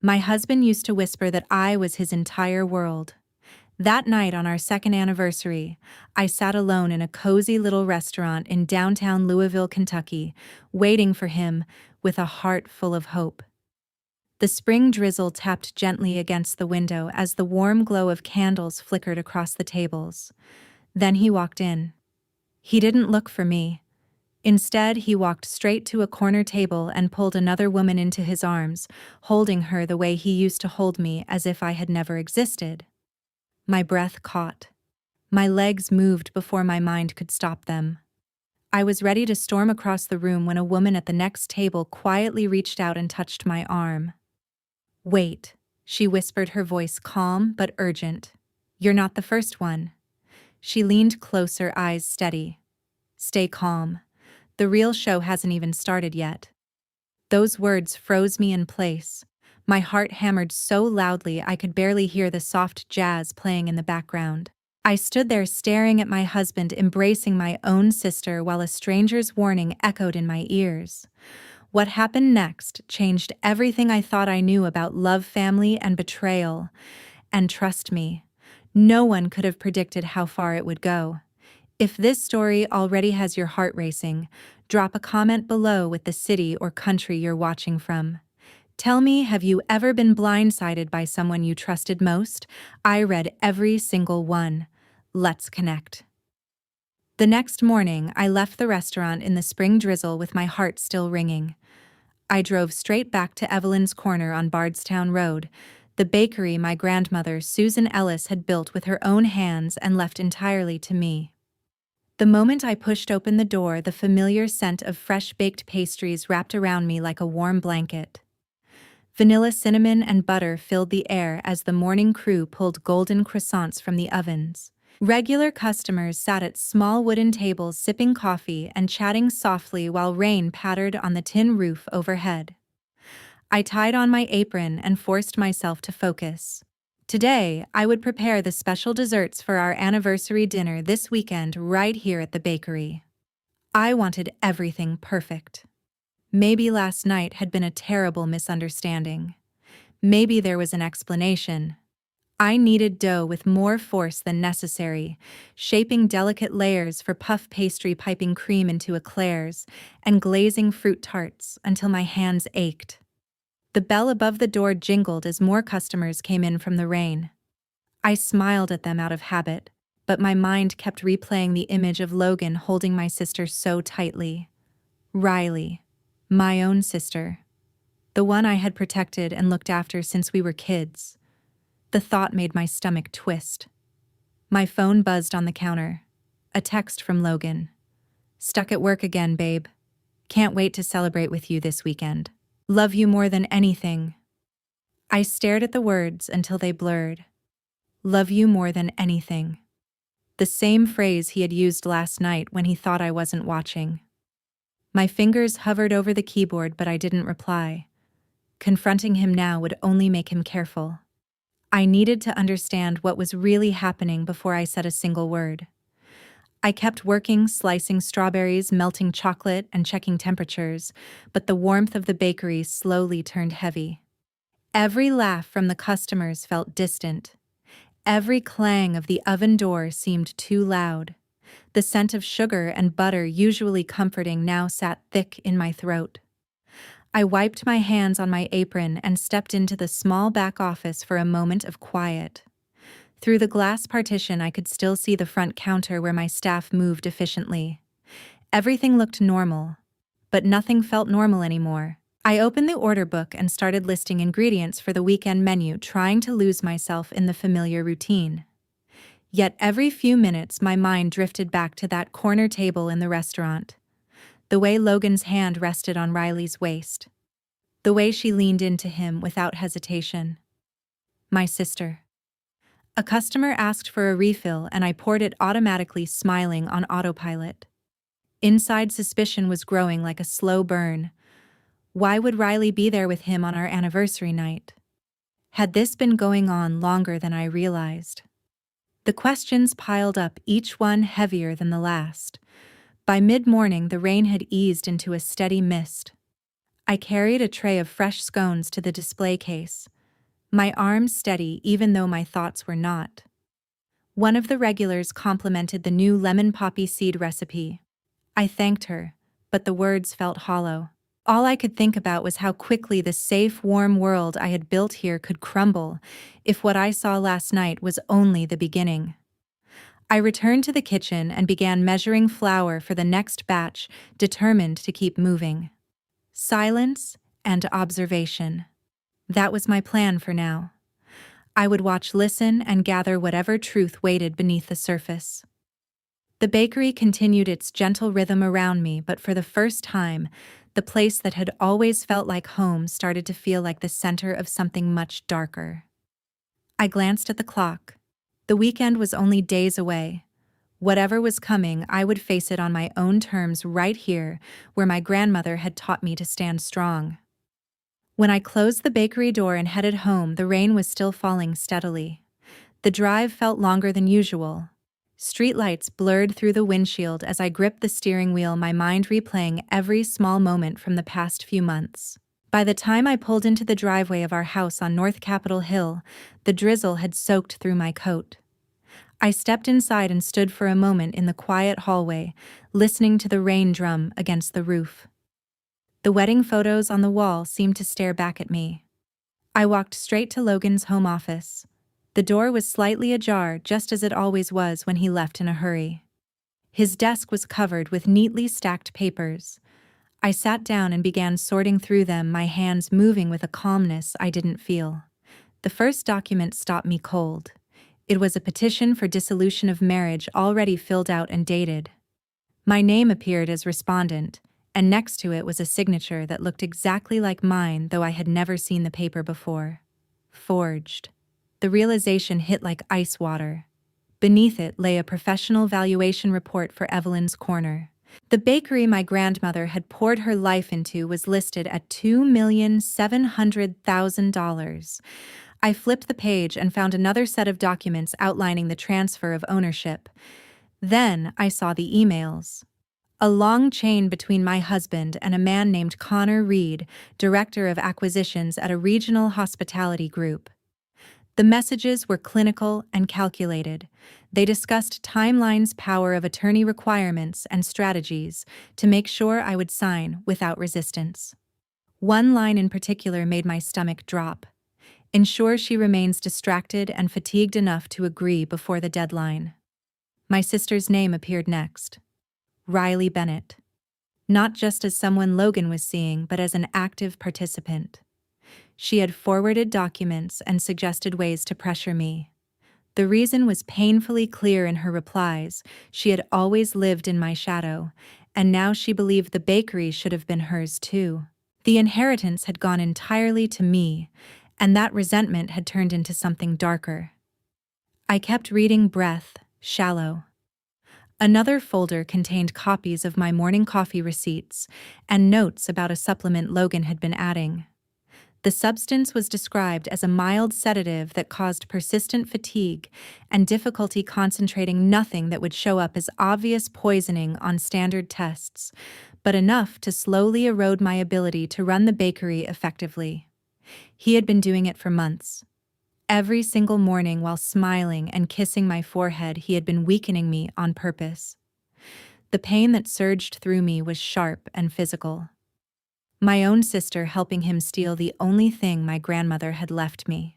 My husband used to whisper that I was his entire world. That night on our second anniversary, I sat alone in a cozy little restaurant in downtown Louisville, Kentucky, waiting for him with a heart full of hope. The spring drizzle tapped gently against the window as the warm glow of candles flickered across the tables. Then he walked in. He didn't look for me. Instead, he walked straight to a corner table and pulled another woman into his arms, holding her the way he used to hold me, as if I had never existed. My breath caught. My legs moved before my mind could stop them. I was ready to storm across the room when a woman at the next table quietly reached out and touched my arm. "Wait," she whispered, her voice calm but urgent. "You're not the first one." She leaned closer, eyes steady. "Stay calm. The real show hasn't even started yet." Those words froze me in place. My heart hammered so loudly I could barely hear the soft jazz playing in the background. I stood there staring at my husband embracing my own sister while a stranger's warning echoed in my ears. What happened next changed everything I thought I knew about love, family, and betrayal. And trust me, no one could have predicted how far it would go. If this story already has your heart racing, drop a comment below with the city or country you're watching from. Tell me, have you ever been blindsided by someone you trusted most? I read every single one. Let's connect. The next morning, I left the restaurant in the spring drizzle with my heart still ringing. I drove straight back to Evelyn's Corner on Bardstown Road, the bakery my grandmother, Susan Ellis, had built with her own hands and left entirely to me. The moment I pushed open the door, the familiar scent of fresh baked pastries wrapped around me like a warm blanket. Vanilla, cinnamon, and butter filled the air as the morning crew pulled golden croissants from the ovens. Regular customers sat at small wooden tables sipping coffee and chatting softly while rain pattered on the tin roof overhead. I tied on my apron and forced myself to focus. Today, I would prepare the special desserts for our anniversary dinner this weekend right here at the bakery. I wanted everything perfect. Maybe last night had been a terrible misunderstanding. Maybe there was an explanation. I kneaded dough with more force than necessary, shaping delicate layers for puff pastry, piping cream into eclairs, and glazing fruit tarts until my hands ached. The bell above the door jingled as more customers came in from the rain. I smiled at them out of habit, but my mind kept replaying the image of Logan holding my sister so tightly. Riley, my own sister. The one I had protected and looked after since we were kids. The thought made my stomach twist. My phone buzzed on the counter. A text from Logan. "Stuck at work again, babe. Can't wait to celebrate with you this weekend. Love you more than anything." I stared at the words until they blurred. Love you more than anything. The same phrase he had used last night when he thought I wasn't watching. My fingers hovered over the keyboard, but I didn't reply. Confronting him now would only make him careful. I needed to understand what was really happening before I said a single word. I kept working, slicing strawberries, melting chocolate, and checking temperatures, but the warmth of the bakery slowly turned heavy. Every laugh from the customers felt distant. Every clang of the oven door seemed too loud. The scent of sugar and butter, usually comforting, now sat thick in my throat. I wiped my hands on my apron and stepped into the small back office for a moment of quiet. Through the glass partition, I could still see the front counter where my staff moved efficiently. Everything looked normal, but nothing felt normal anymore. I opened the order book and started listing ingredients for the weekend menu, trying to lose myself in the familiar routine. Yet every few minutes, my mind drifted back to that corner table in the restaurant. The way Logan's hand rested on Riley's waist. The way she leaned into him without hesitation. My sister. A customer asked for a refill and I poured it automatically, smiling on autopilot. Inside, suspicion was growing like a slow burn. Why would Riley be there with him on our anniversary night? Had this been going on longer than I realized? The questions piled up, each one heavier than the last. By mid-morning, the rain had eased into a steady mist. I carried a tray of fresh scones to the display case, my arms steady even though my thoughts were not. One of the regulars complimented the new lemon poppy seed recipe. I thanked her, but the words felt hollow. All I could think about was how quickly the safe, warm world I had built here could crumble if what I saw last night was only the beginning. I returned to the kitchen and began measuring flour for the next batch, determined to keep moving. Silence and observation. That was my plan for now. I would watch, listen, and gather whatever truth waited beneath the surface. The bakery continued its gentle rhythm around me, but for the first time, the place that had always felt like home started to feel like the center of something much darker. I glanced at the clock. The weekend was only days away. Whatever was coming, I would face it on my own terms right here, where my grandmother had taught me to stand strong. When I closed the bakery door and headed home, the rain was still falling steadily. The drive felt longer than usual. Streetlights blurred through the windshield as I gripped the steering wheel, my mind replaying every small moment from the past few months. By the time I pulled into the driveway of our house on North Capitol Hill, the drizzle had soaked through my coat. I stepped inside and stood for a moment in the quiet hallway, listening to the rain drum against the roof. The wedding photos on the wall seemed to stare back at me. I walked straight to Logan's home office. The door was slightly ajar, just as it always was when he left in a hurry. His desk was covered with neatly stacked papers. I sat down and began sorting through them, my hands moving with a calmness I didn't feel. The first document stopped me cold. It was a petition for dissolution of marriage, already filled out and dated. My name appeared as respondent, and next to it was a signature that looked exactly like mine, though I had never seen the paper before. Forged. The realization hit like ice water. Beneath it lay a professional valuation report for Evelyn's Corner. The bakery my grandmother had poured her life into was listed at $2,700,000. I flipped the page and found another set of documents outlining the transfer of ownership. Then I saw the emails. A long chain between my husband and a man named Connor Reed, director of acquisitions at a regional hospitality group. The messages were clinical and calculated. They discussed timelines, power of attorney requirements, and strategies to make sure I would sign without resistance. One line in particular made my stomach drop. Ensure she remains distracted and fatigued enough to agree before the deadline. My sister's name appeared next. Riley Bennett. Not just as someone Logan was seeing, but as an active participant. She had forwarded documents and suggested ways to pressure me. The reason was painfully clear in her replies. She had always lived in my shadow, and now she believed the bakery should have been hers too. The inheritance had gone entirely to me, and that resentment had turned into something darker. I kept reading, breath shallow. Another folder contained copies of my morning coffee receipts and notes about a supplement Logan had been adding. The substance was described as a mild sedative that caused persistent fatigue and difficulty concentrating, nothing that would show up as obvious poisoning on standard tests, but enough to slowly erode my ability to run the bakery effectively. He had been doing it for months. Every single morning while smiling and kissing my forehead, he had been weakening me on purpose. The pain that surged through me was sharp and physical. My own sister helping him steal the only thing my grandmother had left me.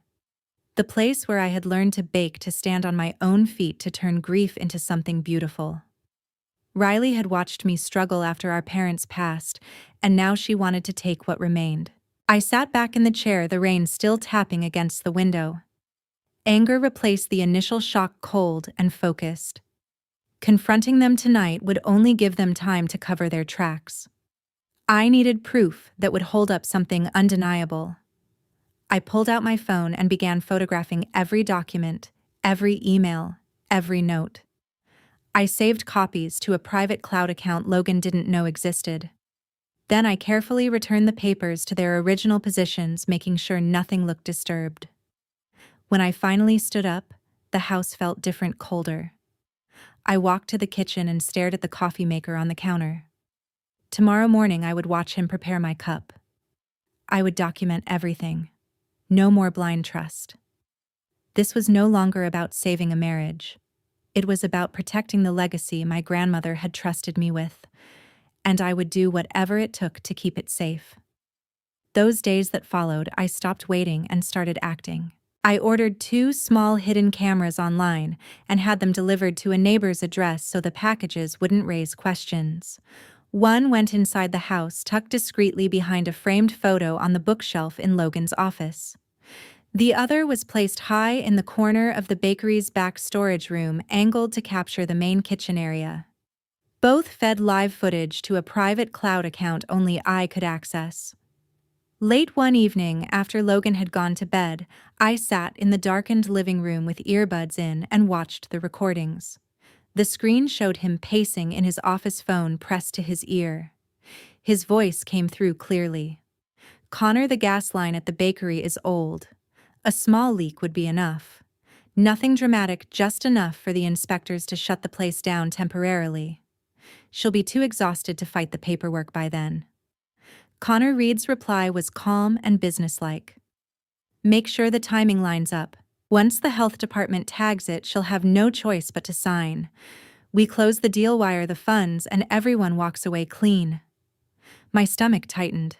The place where I had learned to bake, to stand on my own feet, to turn grief into something beautiful. Riley had watched me struggle after our parents passed, and now she wanted to take what remained. I sat back in the chair, the rain still tapping against the window. Anger replaced the initial shock, cold and focused. Confronting them tonight would only give them time to cover their tracks. I needed proof that would hold up something undeniable. I pulled out my phone and began photographing every document, every email, every note. I saved copies to a private cloud account Logan didn't know existed. Then I carefully returned the papers to their original positions, making sure nothing looked disturbed. When I finally stood up, the house felt different, colder. I walked to the kitchen and stared at the coffee maker on the counter. Tomorrow morning I would watch him prepare my cup. I would document everything. No more blind trust. This was no longer about saving a marriage. It was about protecting the legacy my grandmother had trusted me with, and I would do whatever it took to keep it safe. Those days that followed, I stopped waiting and started acting. I ordered 2 small hidden cameras online and had them delivered to a neighbor's address so the packages wouldn't raise questions. One went inside the house, tucked discreetly behind a framed photo on the bookshelf in Logan's office. The other was placed high in the corner of the bakery's back storage room, angled to capture the main kitchen area. Both fed live footage to a private cloud account only I could access. Late one evening, after Logan had gone to bed, I sat in the darkened living room with earbuds in and watched the recordings. The screen showed him pacing in his office phone pressed to his ear. His voice came through clearly. "Connor, the gas line at the bakery is old. A small leak would be enough. Nothing dramatic, just enough for the inspectors to shut the place down temporarily. She'll be too exhausted to fight the paperwork by then." Connor Reed's reply was calm and businesslike. "Make sure the timing lines up. Once the health department tags it, she'll have no choice but to sign. We close the deal, wire the funds, and everyone walks away clean." My stomach tightened.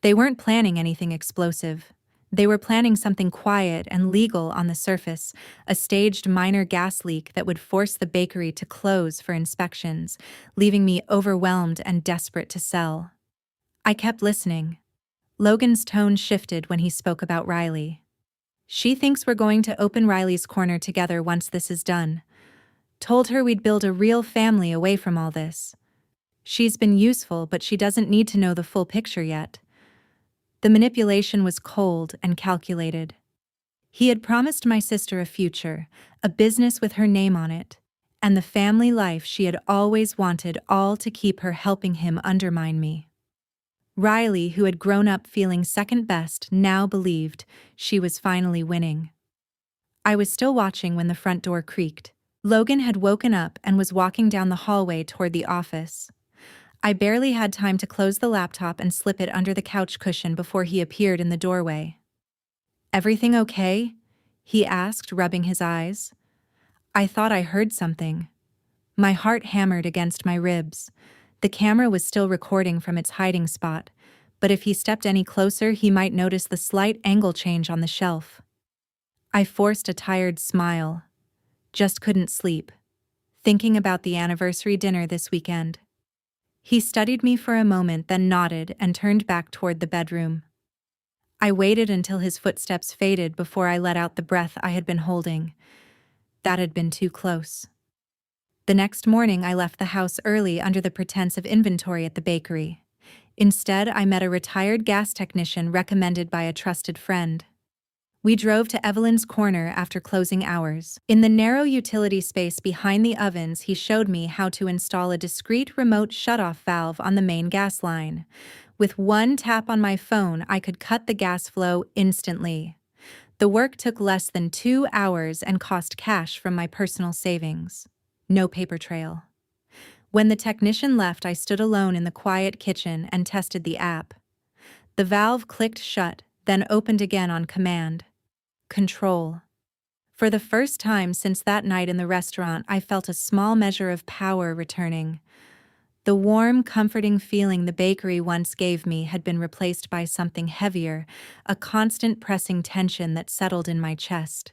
They weren't planning anything explosive. They were planning something quiet and legal on the surface, a staged minor gas leak that would force the bakery to close for inspections, leaving me overwhelmed and desperate to sell. I kept listening. Logan's tone shifted when he spoke about Riley. "She thinks we're going to open Riley's corner together once this is done. Told her we'd build a real family away from all this. She's been useful, but she doesn't need to know the full picture yet." The manipulation was cold and calculated. He had promised my sister a future, a business with her name on it, and the family life she had always wanted, all to keep her helping him undermine me. Riley, who had grown up feeling second best, now believed she was finally winning. I was still watching when the front door creaked. Logan had woken up and was walking down the hallway toward the office. I barely had time to close the laptop and slip it under the couch cushion before he appeared in the doorway. "Everything okay?" he asked, rubbing his eyes. I thought I heard something. My heart hammered against my ribs. The camera was still recording from its hiding spot, but if he stepped any closer, he might notice the slight angle change on the shelf. I forced a tired smile. Just couldn't sleep, thinking about the anniversary dinner this weekend. He studied me for a moment, then nodded and turned back toward the bedroom. I waited until his footsteps faded before I let out the breath I had been holding. That had been too close. The next morning, I left the house early under the pretense of inventory at the bakery. Instead, I met a retired gas technician recommended by a trusted friend. We drove to Evelyn's corner after closing hours. In the narrow utility space behind the ovens, he showed me how to install a discreet remote shutoff valve on the main gas line. With one tap on my phone, I could cut the gas flow instantly. The work took less than 2 hours and cost cash from my personal savings. No paper trail. When the technician left, I stood alone in the quiet kitchen and tested the app. The valve clicked shut, then opened again on command. Control. For the first time since that night in the restaurant, I felt a small measure of power returning. The warm, comforting feeling the bakery once gave me had been replaced by something heavier, a constant pressing tension that settled in my chest.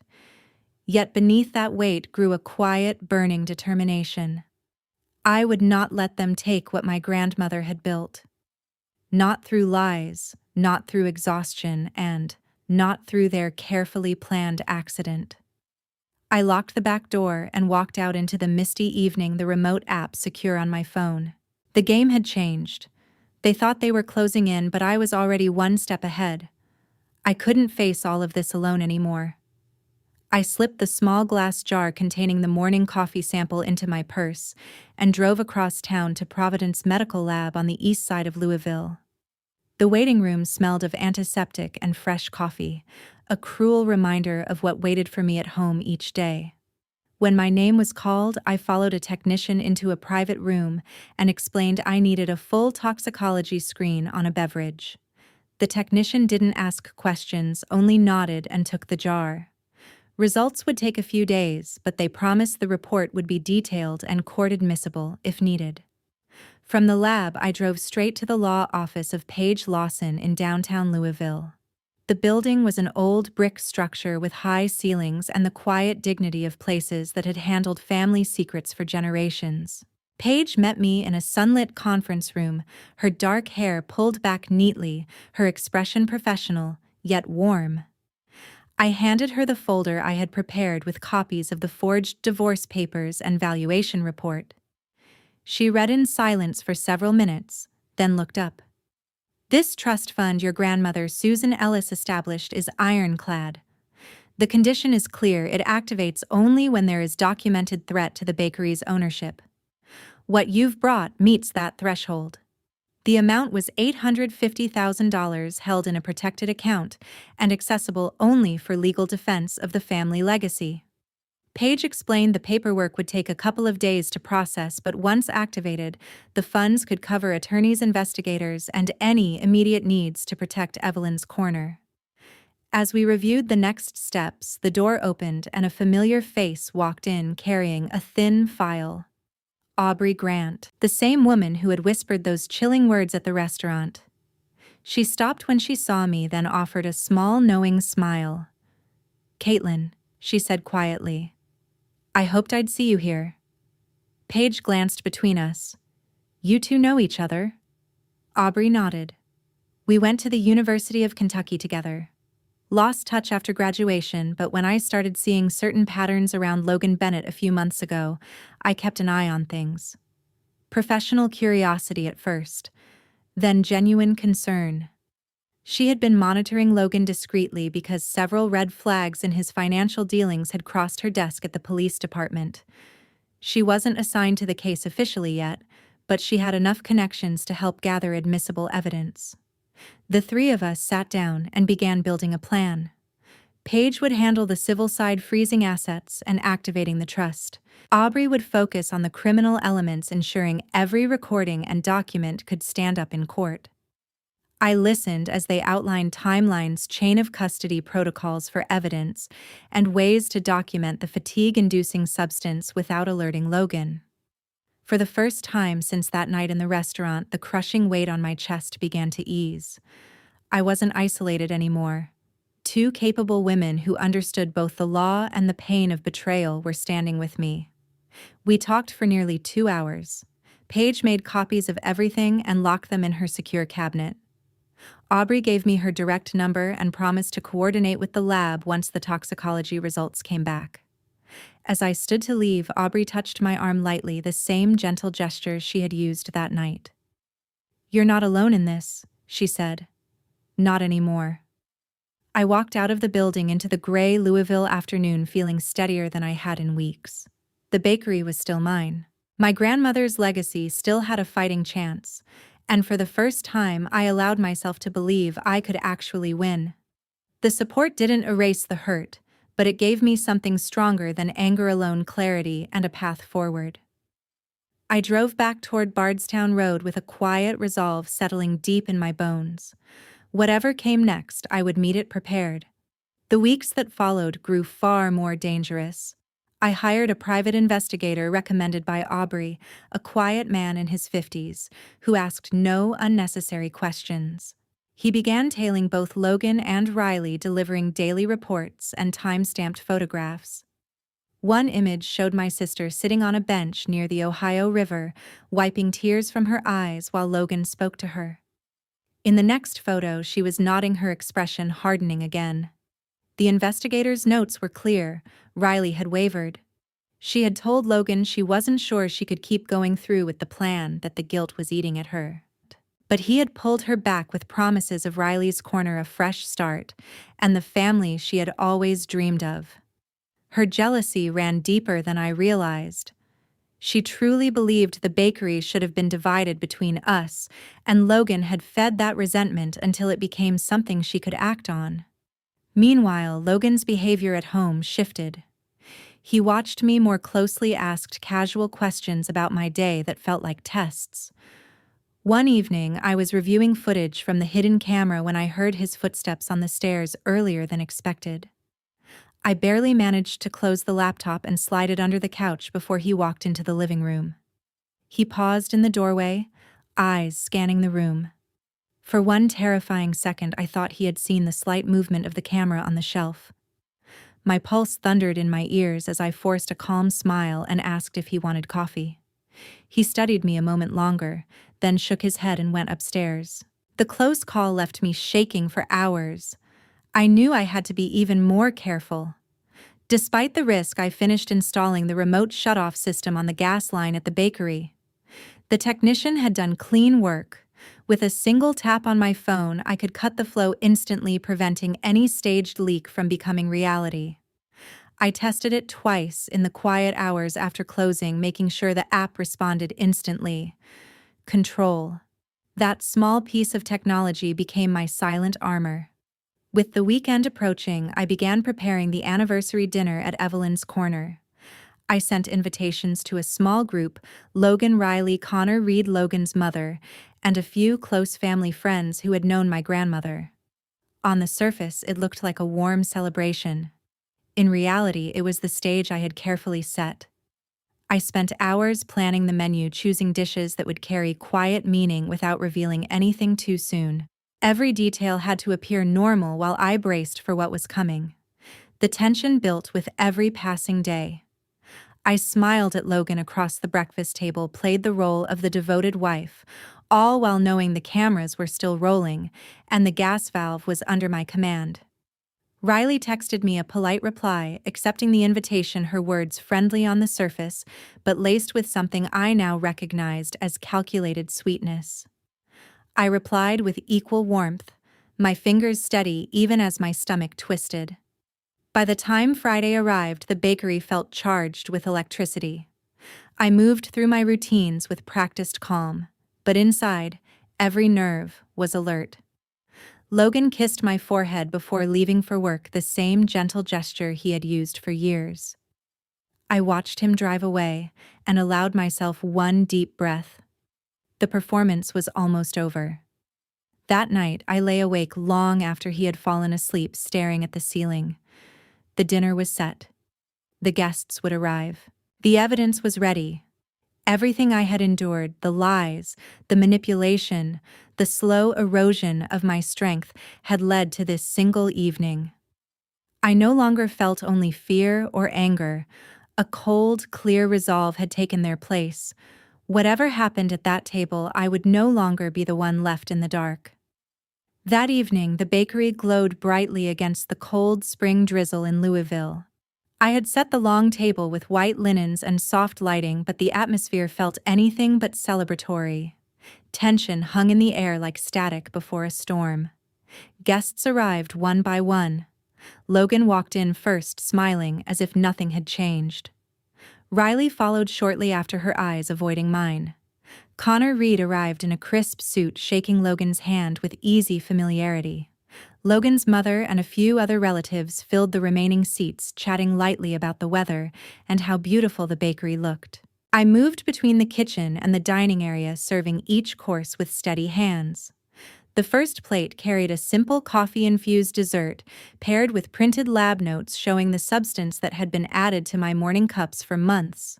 Yet beneath that weight grew a quiet, burning determination. I would not let them take what my grandmother had built. Not through lies, not through exhaustion, and not through their carefully planned accident. I locked the back door and walked out into the misty evening, the remote app secure on my phone. The game had changed. They thought they were closing in, but I was already one step ahead. I couldn't face all of this alone anymore. I slipped the small glass jar containing the morning coffee sample into my purse and drove across town to Providence Medical Lab on the east side of Louisville. The waiting room smelled of antiseptic and fresh coffee, a cruel reminder of what waited for me at home each day. When my name was called, I followed a technician into a private room and explained I needed a full toxicology screen on a beverage. The technician didn't ask questions, only nodded and took the jar. Results would take a few days, but they promised the report would be detailed and court admissible if needed. From the lab, I drove straight to the law office of Paige Lawson in downtown Louisville. The building was an old brick structure with high ceilings and the quiet dignity of places that had handled family secrets for generations. Paige met me in a sunlit conference room, her dark hair pulled back neatly, her expression professional, yet warm. I handed her the folder I had prepared with copies of the forged divorce papers and valuation report. She read in silence for several minutes, then looked up. "This trust fund your grandmother Susan Ellis established is ironclad. The condition is clear, it activates only when there is documented threat to the bakery's ownership. What you've brought meets that threshold." The amount was $850,000 held in a protected account and accessible only for legal defense of the family legacy. Paige explained the paperwork would take a couple of days to process, but once activated, the funds could cover attorneys, investigators, and any immediate needs to protect Evelyn's corner. As we reviewed the next steps, the door opened and a familiar face walked in carrying a thin file. Aubrey Grant, the same woman who had whispered those chilling words at the restaurant. She stopped when she saw me, then offered a small, knowing smile. "Kaitlyn," she said quietly. "I hoped I'd see you here." Paige glanced between us. "You two know each other?" Aubrey nodded. "We went to the University of Kentucky together. Lost touch after graduation, but when I started seeing certain patterns around Logan Bennett a few months ago, I kept an eye on things. Professional curiosity at first, then genuine concern. She had been monitoring Logan discreetly because several red flags in his financial dealings had crossed her desk at the police department. She wasn't assigned to the case officially yet, but she had enough connections to help gather admissible evidence. The three of us sat down and began building a plan. Paige would handle the civil side, freezing assets and activating the trust. Aubrey would focus on the criminal elements, ensuring every recording and document could stand up in court. I listened as they outlined timelines, chain of custody protocols for evidence, and ways to document the fatigue-inducing substance without alerting Logan. For the first time since that night in the restaurant, the crushing weight on my chest began to ease. I wasn't isolated anymore. Two capable women who understood both the law and the pain of betrayal were standing with me. We talked for nearly 2 hours. Paige made copies of everything and locked them in her secure cabinet. Aubrey gave me her direct number and promised to coordinate with the lab once the toxicology results came back. As I stood to leave, Aubrey touched my arm lightly, the same gentle gesture she had used that night. "You're not alone in this," she said. "Not anymore." I walked out of the building into the gray Louisville afternoon feeling steadier than I had in weeks. The bakery was still mine. My grandmother's legacy still had a fighting chance, and for the first time I allowed myself to believe I could actually win. The support didn't erase the hurt, but it gave me something stronger than anger alone: clarity and a path forward. I drove back toward Bardstown Road with a quiet resolve settling deep in my bones. Whatever came next, I would meet it prepared. The weeks that followed grew far more dangerous. I hired a private investigator recommended by Aubrey, a quiet man in his 50s, who asked no unnecessary questions. He began tailing both Logan and Riley, delivering daily reports and time-stamped photographs. One image showed my sister sitting on a bench near the Ohio River, wiping tears from her eyes while Logan spoke to her. In the next photo, she was nodding, her expression hardening again. The investigator's notes were clear. Riley had wavered. She had told Logan she wasn't sure she could keep going through with the plan, that the guilt was eating at her. But he had pulled her back with promises of Riley's corner, a fresh start, and the family she had always dreamed of. Her jealousy ran deeper than I realized. She truly believed the bakery should have been divided between us, and Logan had fed that resentment until it became something she could act on. Meanwhile, Logan's behavior at home shifted. He watched me more closely, asked casual questions about my day that felt like tests. One evening, I was reviewing footage from the hidden camera when I heard his footsteps on the stairs earlier than expected. I barely managed to close the laptop and slide it under the couch before he walked into the living room. He paused in the doorway, eyes scanning the room. For one terrifying second, I thought he had seen the slight movement of the camera on the shelf. My pulse thundered in my ears as I forced a calm smile and asked if he wanted coffee. He studied me a moment longer, then shook his head and went upstairs. The close call left me shaking for hours. I knew I had to be even more careful. Despite the risk, I finished installing the remote shutoff system on the gas line at the bakery. The technician had done clean work. With a single tap on my phone, I could cut the flow instantly, preventing any staged leak from becoming reality. I tested it twice in the quiet hours after closing, making sure the app responded instantly. Control. That small piece of technology became my silent armor. With the weekend approaching, I began preparing the anniversary dinner at Evelyn's Corner. I sent invitations to a small group: Logan, Riley, Connor, Reed, Logan's mother, and a few close family friends who had known my grandmother. On the surface, it looked like a warm celebration. In reality, it was the stage I had carefully set. I spent hours planning the menu, choosing dishes that would carry quiet meaning without revealing anything too soon. Every detail had to appear normal while I braced for what was coming. The tension built with every passing day. I smiled at Logan across the breakfast table, played the role of the devoted wife, all while knowing the cameras were still rolling and the gas valve was under my command. Riley texted me a polite reply, accepting the invitation, her words friendly on the surface, but laced with something I now recognized as calculated sweetness. I replied with equal warmth, my fingers steady even as my stomach twisted. By the time Friday arrived, the bakery felt charged with electricity. I moved through my routines with practiced calm, but inside, every nerve was alert. Logan kissed my forehead before leaving for work, the same gentle gesture he had used for years. I watched him drive away and allowed myself one deep breath. The performance was almost over. That night, I lay awake long after he had fallen asleep, staring at the ceiling. The dinner was set. The guests would arrive. The evidence was ready. Everything I had endured, the lies, the manipulation, the slow erosion of my strength, had led to this single evening. I no longer felt only fear or anger. A cold, clear resolve had taken their place. Whatever happened at that table, I would no longer be the one left in the dark. That evening, the bakery glowed brightly against the cold spring drizzle in Louisville. I had set the long table with white linens and soft lighting, but the atmosphere felt anything but celebratory. Tension hung in the air like static before a storm. Guests arrived one by one. Logan walked in first, smiling as if nothing had changed. Riley followed shortly after, her eyes avoiding mine. Connor Reed arrived in a crisp suit, shaking Logan's hand with easy familiarity. Logan's mother and a few other relatives filled the remaining seats, chatting lightly about the weather and how beautiful the bakery looked. I moved between the kitchen and the dining area, serving each course with steady hands. The first plate carried a simple coffee-infused dessert, paired with printed lab notes showing the substance that had been added to my morning cups for months.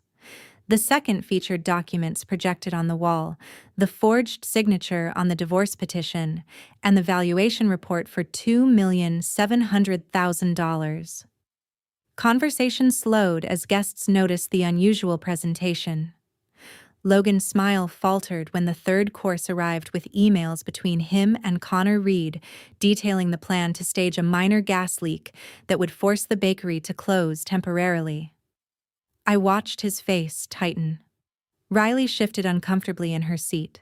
The second featured documents projected on the wall, the forged signature on the divorce petition, and the valuation report for $2,700,000. Conversation slowed as guests noticed the unusual presentation. Logan's smile faltered when the third course arrived with emails between him and Connor Reed detailing the plan to stage a minor gas leak that would force the bakery to close temporarily. I watched his face tighten. Riley shifted uncomfortably in her seat.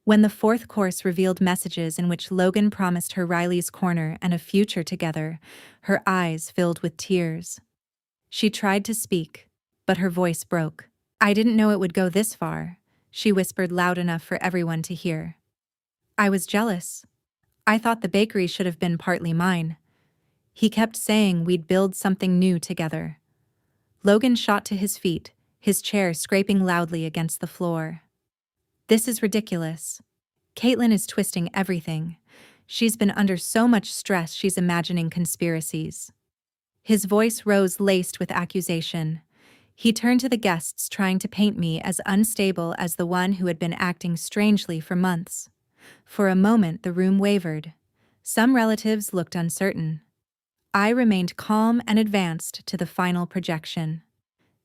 When the fourth course revealed messages in which Logan promised her Riley's Corner and a future together, her eyes filled with tears. She tried to speak, but her voice broke. "I didn't know it would go this far," she whispered loud enough for everyone to hear. "I was jealous. I thought the bakery should have been partly mine. He kept saying we'd build something new together." Logan shot to his feet, his chair scraping loudly against the floor. This is ridiculous. Kaitlyn is twisting everything. She's been under so much stress she's imagining conspiracies. His voice rose laced with accusation. He turned to the guests, trying to paint me as unstable as the one who had been acting strangely for months. For a moment the room wavered. Some relatives looked uncertain. I remained calm and advanced to the final projection.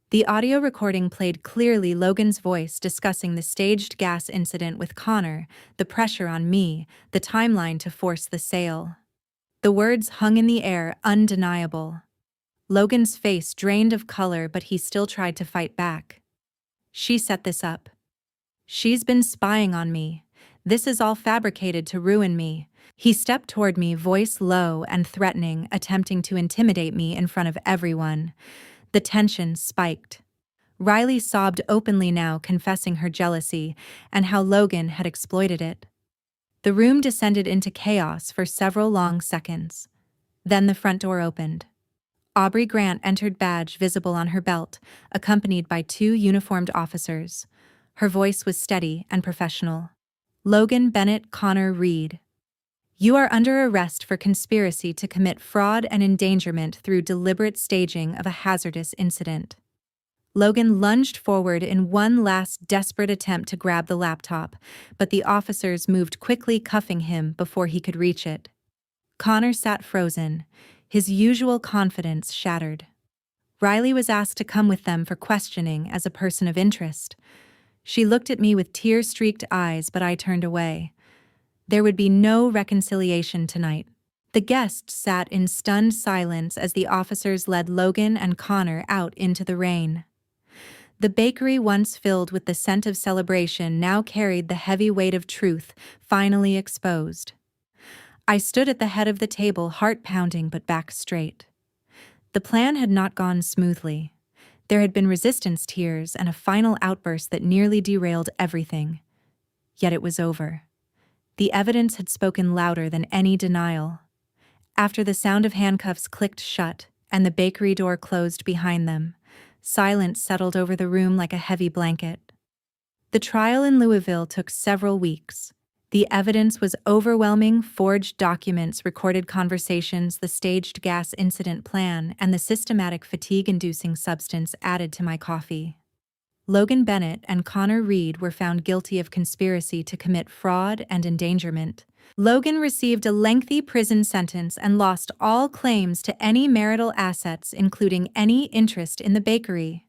The audio recording played clearly Logan's voice discussing the staged gas incident with Connor, the pressure on me, the timeline to force the sale. The words hung in the air, undeniable. Logan's face drained of color, but he still tried to fight back. She set this up. She's been spying on me. This is all fabricated to ruin me. He stepped toward me, voice low and threatening, attempting to intimidate me in front of everyone. The tension spiked. Riley sobbed openly now, confessing her jealousy and how Logan had exploited it. The room descended into chaos for several long seconds. Then the front door opened. Aubrey Grant entered, badge visible on her belt, accompanied by 2 uniformed officers. Her voice was steady and professional. Logan Bennett Connor Reed. You are under arrest for conspiracy to commit fraud and endangerment through deliberate staging of a hazardous incident. Logan lunged forward in one last desperate attempt to grab the laptop, but the officers moved quickly, cuffing him before he could reach it. Connor sat frozen, his usual confidence shattered. Riley was asked to come with them for questioning as a person of interest. She looked at me with tear-streaked eyes, but I turned away. There would be no reconciliation tonight. The guests sat in stunned silence as the officers led Logan and Connor out into the rain. The bakery, once filled with the scent of celebration, now carried the heavy weight of truth, finally exposed. I stood at the head of the table, heart pounding but back straight. The plan had not gone smoothly. There had been resistance, tears, and a final outburst that nearly derailed everything. Yet it was over. The evidence had spoken louder than any denial. After the sound of handcuffs clicked shut and the bakery door closed behind them, silence settled over the room like a heavy blanket. The trial in Louisville took several weeks. The evidence was overwhelming: forged documents, recorded conversations, the staged gas incident plan, and the systematic fatigue-inducing substance added to my coffee. Logan Bennett and Connor Reed were found guilty of conspiracy to commit fraud and endangerment. Logan received a lengthy prison sentence and lost all claims to any marital assets, including any interest in the bakery.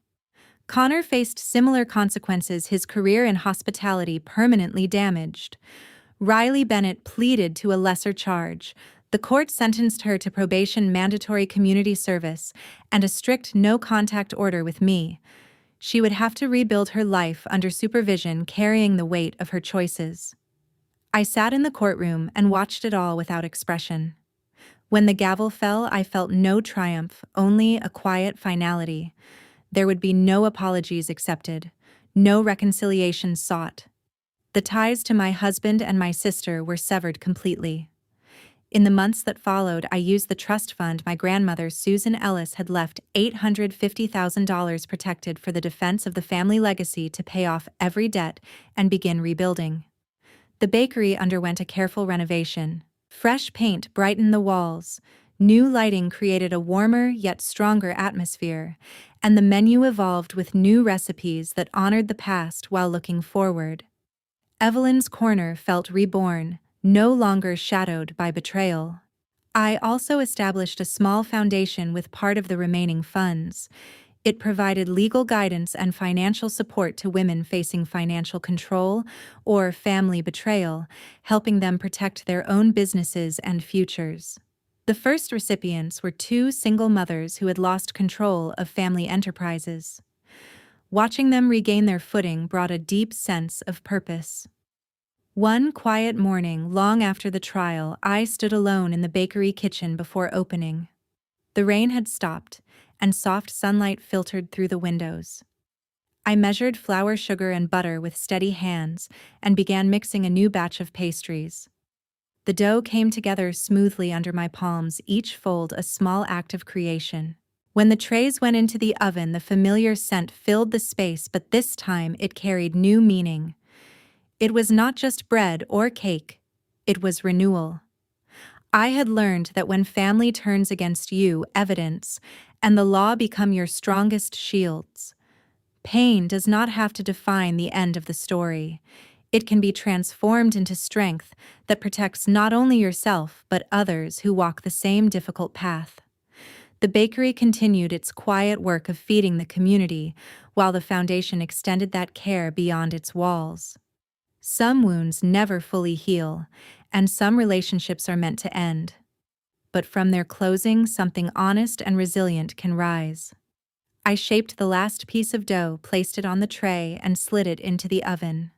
Connor faced similar consequences, his career in hospitality permanently damaged. Riley Bennett pleaded to a lesser charge. The court sentenced her to probation, mandatory community service, and a strict no-contact order with me. She would have to rebuild her life under supervision, carrying the weight of her choices. I sat in the courtroom and watched it all without expression. When the gavel fell, I felt no triumph, only a quiet finality. There would be no apologies accepted, no reconciliation sought. The ties to my husband and my sister were severed completely. In the months that followed, I used the trust fund my grandmother, Susan Ellis, had left, $850,000 protected for the defense of the family legacy, to pay off every debt and begin rebuilding. The bakery underwent a careful renovation. Fresh paint brightened the walls, new lighting created a warmer yet stronger atmosphere, and the menu evolved with new recipes that honored the past while looking forward. Evelyn's Corner felt reborn, no longer shadowed by betrayal. I also established a small foundation with part of the remaining funds. It provided legal guidance and financial support to women facing financial control or family betrayal, helping them protect their own businesses and futures. The first recipients were 2 single mothers who had lost control of family enterprises. Watching them regain their footing brought a deep sense of purpose. One quiet morning, long after the trial, I stood alone in the bakery kitchen before opening. The rain had stopped, and soft sunlight filtered through the windows. I measured flour, sugar, and butter with steady hands and began mixing a new batch of pastries. The dough came together smoothly under my palms, each fold a small act of creation. When the trays went into the oven, the familiar scent filled the space, but this time it carried new meaning. It was not just bread or cake, it was renewal. I had learned that when family turns against you, evidence and the law become your strongest shields. Pain does not have to define the end of the story. It can be transformed into strength that protects not only yourself but others who walk the same difficult path. The bakery continued its quiet work of feeding the community, while the foundation extended that care beyond its walls. Some wounds never fully heal, and some relationships are meant to end. But from their closing, something honest and resilient can rise. I shaped the last piece of dough, placed it on the tray, and slid it into the oven.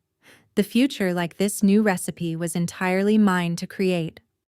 The future, like this new recipe, was entirely mine to create.